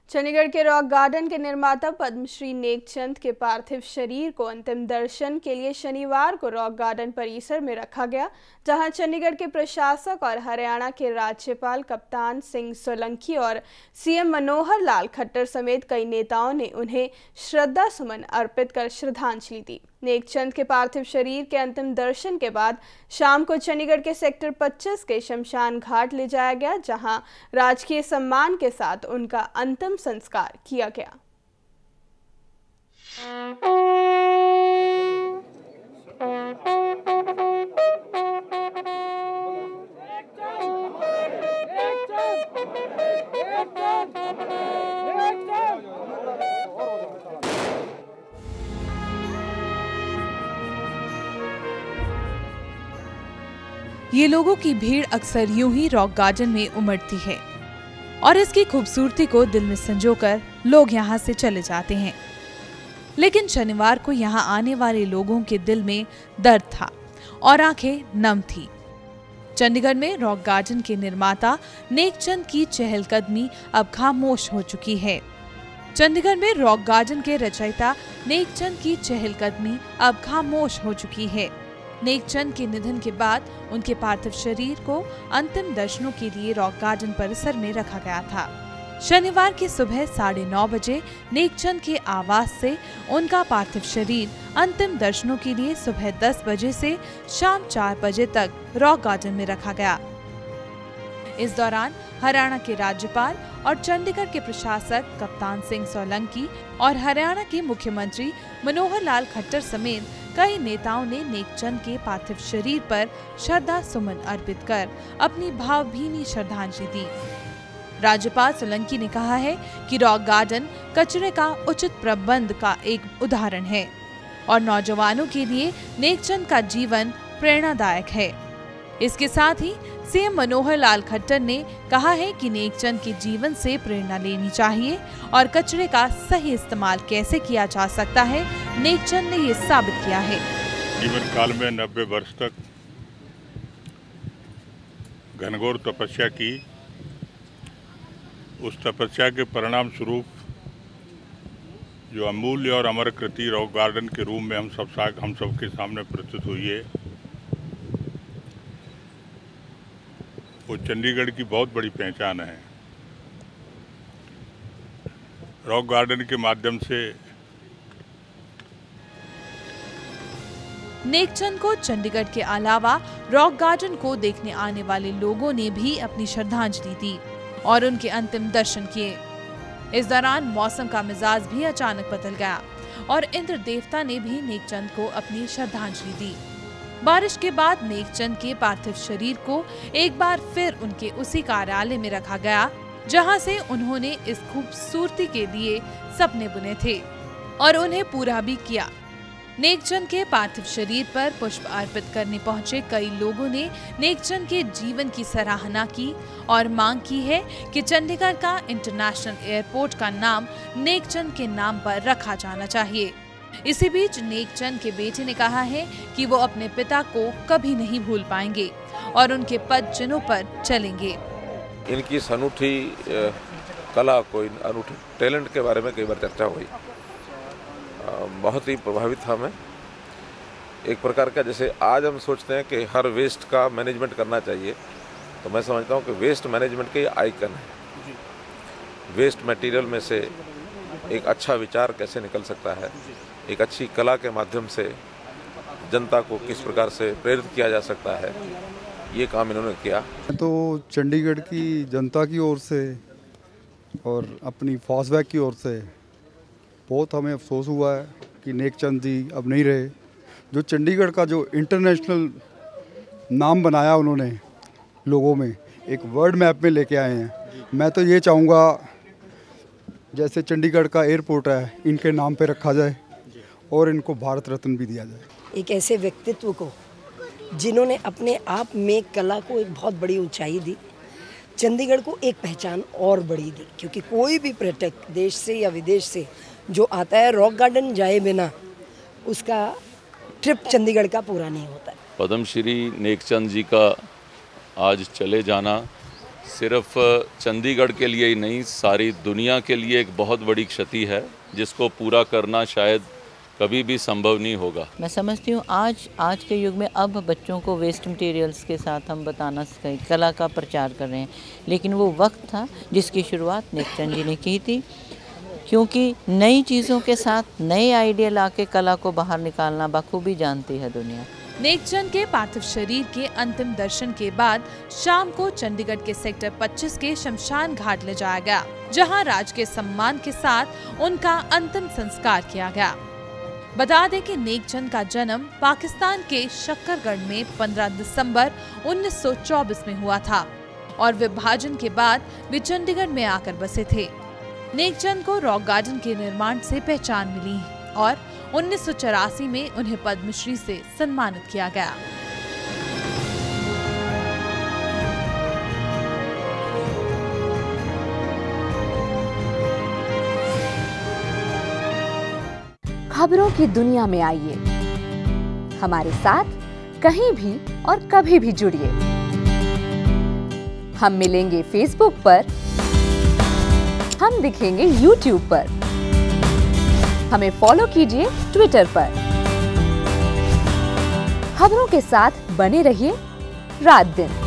चंडीगढ़ के rock garden के निर्माता पद्मश्री नेकचंद के पार्थिव शरीर को अंतिम दर्शन के लिए शनिवार को रॉक गार्डन परिसर में रखा गया, जहां चंडीगढ़ के प्रशासक और हरियाणा के राज्यपाल कप्तान सिंह सोलंकी और सीएम मनोहर लाल खट्टर समेत कई नेताओं ने उन्हें श्रद्धा सुमन अर्पित कर श्रद्धांजलि दी। नेकचंद के पार्थिव शरीर के अंतिम दर्शन के बाद शाम को चंडीगढ़ के सेक्टर 25 के शमशान घाट ले जाया गया, जहां राजकीय सम्मान के साथ उनका अंतिम संस्कार किया गया। ये लोगों की भीड़ अक्सर यूं ही रॉक गार्डन में उमड़ती है और इसकी खूबसूरती को दिल में संजोकर लोग यहाँ से चले जाते हैं। लेकिन शनिवार को यहाँ आने वाले लोगों के दिल में दर्द था और आंखें नम थी। चंडीगढ़ में रॉक गार्डन के निर्माता नेकचंद की चहलकदमी अब खामोश हो चुकी है। चंडीगढ़ में रॉक गार्डन के रचयिता नेकचंद की चहलकदमी अब खामोश हो चुकी है। नेकचंद के निधन के बाद उनके पार्थिव शरीर को अंतिम दर्शनों के लिए रॉक गार्डन परिसर में रखा गया था। शनिवार की सुबह 9:30 बजे नेकचंद के आवास से उनका पार्थिव शरीर अंतिम दर्शनों के लिए सुबह 10 बजे से शाम 4 बजे तक रॉक गार्डन में रखा गया। इस दौरान हरियाणा के राज्यपाल और चंडीगढ़ के प्रशासक कप्तान सिंह सोलंकी और हरियाणा के मुख्यमंत्री मनोहर लाल खट्टर समेत कई नेताओं ने नेकचंद के पार्थिव शरीर पर श्रद्धा सुमन अर्पित कर अपनी भावभीनी श्रद्धांजलि दी। राज्यपाल सोलंकी ने कहा है कि रॉक गार्डन कचरे का उचित प्रबंध का एक उदाहरण है और नौजवानों के लिए नेकचंद का जीवन प्रेरणादायक है। इसके साथ ही सीएम मनोहर लाल खट्टर ने कहा है कि नेकचंद के जीवन से प्रेरणा लेनी चाहिए और कचरे का सही इस्तेमाल कैसे किया जा सकता है, नेकचंद ने ये साबित किया है। जीवन काल में 90 वर्ष तक घनघोर तपस्या की। उस तपस्या के परिणाम स्वरूप जो अमूल्य और अमर कृति रॉक गार्डन के रूप में हम सब के सामने प्रस्तुत हुई है, वो चंडीगढ़ की बहुत बड़ी पहचान है। रॉक गार्डन के माध्यम से नेकचंद को चंडीगढ़ के अलावा रॉक गार्डन को देखने आने वाले लोगों ने भी अपनी श्रद्धांजलि दी और उनके अंतिम दर्शन किए। इस दौरान मौसम का मिजाज भी अचानक बदल गया और इंद्र देवता ने भी नेकचंद को अपनी श्रद्धांजलि दी। बारिश के बाद नेकचंद के पार्थिव शरीर को एक बार फिर उनके उसी कार्यालय में रखा गया, जहां से उन्होंने इस खूबसूरती के लिए सपने बुने थे और उन्हें पूरा भी किया। नेकचंद के पार्थिव शरीर पर पुष्प अर्पित करने पहुंचे कई लोगों ने नेकचंद के जीवन की सराहना की और मांग की है कि चंडीगढ़ का इंटरनेशनल एयरपोर्ट का नाम नेकचंद के नाम पर रखा जाना चाहिए। इसी बीच नेकचंद के बेटे ने कहा है कि वो अपने पिता को कभी नहीं भूल पाएंगे और उनके पद चिन्हों पर चलेंगे। इनकी इस अनूठी कला को, अनूठे टैलेंट के बारे में कई बार चर्चा हुई। बहुत ही प्रभावित था मैं। एक प्रकार का, जैसे आज हम सोचते हैं कि हर वेस्ट का मैनेजमेंट करना चाहिए, तो मैं समझता हूँ कि वेस्ट मैनेजमेंट के आइकन है। वेस्ट मटेरियल में से एक अच्छा विचार कैसे निकल सकता है, एक अच्छी कला के माध्यम से जनता को किस प्रकार से प्रेरित किया जा सकता है, ये काम इन्होंने किया। तो चंडीगढ़ की जनता की ओर से और अपनी फॉसबैक की ओर से बहुत हमें अफसोस हुआ है कि नेकचंद जी अब नहीं रहे। जो चंडीगढ़ का जो इंटरनेशनल नाम बनाया उन्होंने लोगों में, एक वर्ल्ड मैप में लेके आए हैं। मैं तो ये चाहूँगा जैसे चंडीगढ़ का एयरपोर्ट है, इनके नाम पे रखा जाए और इनको भारत रत्न भी दिया जाए। एक ऐसे व्यक्तित्व को जिन्होंने अपने आप में कला को एक बहुत बड़ी ऊंचाई दी, चंडीगढ़ को एक पहचान और बड़ी दी, क्योंकि कोई भी पर्यटक देश से या विदेश से जो आता है रॉक गार्डन जाए बिना उसका ट्रिप चंडीगढ़ का पूरा नहीं होता है। पद्मश्री नेकचंद जी का आज चले जाना सिर्फ चंडीगढ़ के लिए ही नहीं, सारी दुनिया के लिए एक बहुत बड़ी क्षति है, जिसको पूरा करना शायद कभी भी संभव नहीं होगा। मैं समझती हूँ आज के युग में अब बच्चों को वेस्ट मटेरियल्स के साथ हम बताना सिखाएं, कला का प्रचार कर रहे हैं, लेकिन वो वक्त था जिसकी शुरुआत नेकचंद जी ने की थी, क्योंकि नई चीज़ों के साथ नए आइडिया लाके कला को बाहर निकालना बखूबी जानती है दुनिया। नेकचंद के पार्थिव शरीर के अंतिम दर्शन के बाद शाम को चंडीगढ़ के सेक्टर 25 के शमशान घाट ले जाया गया, जहां राजकीय सम्मान के साथ उनका अंतिम संस्कार किया गया। बता दें कि नेकचंद का जन्म पाकिस्तान के शक्करगढ़ में 15 दिसंबर 1924 में हुआ था और विभाजन के बाद वे चंडीगढ़ में आकर बसे थे। नेकचंद को रॉक गार्डन के निर्माण से पहचान मिली और 1984 में उन्हें पद्मश्री से सम्मानित किया गया। खबरों की दुनिया में आइए, हमारे साथ कहीं भी और कभी भी जुड़िए। हम मिलेंगे फेसबुक पर, हम दिखेंगे यूट्यूब पर, हमें फॉलो कीजिए ट्विटर पर। खबरों के साथ बने रहिए रात दिन।